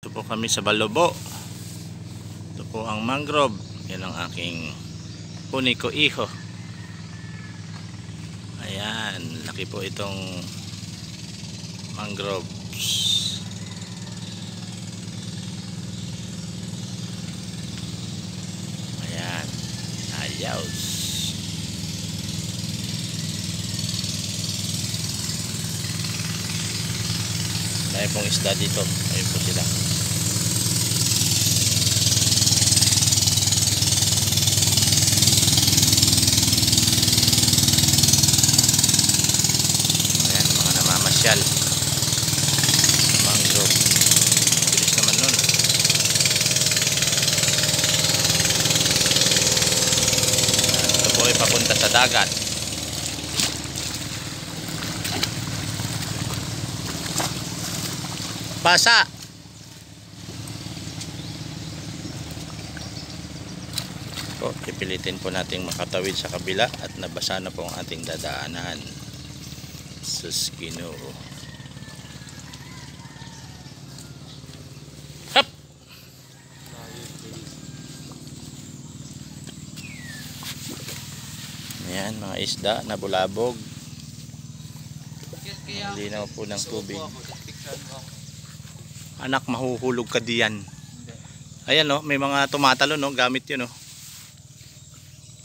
Ito po kami sa Balobo. Ito po ang mangrove. Yan ang aking puniko iho. Ayan, laki po itong mangroves. Ayan, ayos. Dahil pong isda dito. Ayun po sila. Ayan, mga namamasyal. Mangrove. Bilis naman nun. Ito po ay papunta sa dagat. Basa. Po, pipilitin po nating makatawid sa kabila at nabasa na po ang ating dadaanan. Sus Ginoo. Hop. Ayan, mga isda na bulabog. Linaw po ng tubig. Anak, mahuhulog ka diyan. Ayan no, may mga tumatalo no, gamit yun no.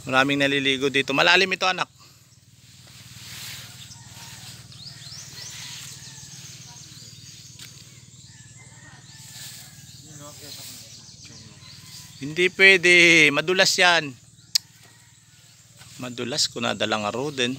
Maraming naliligo dito. Malalim ito anak. Hindi pwede, madulas yan. Madulas kung nadalang aro din.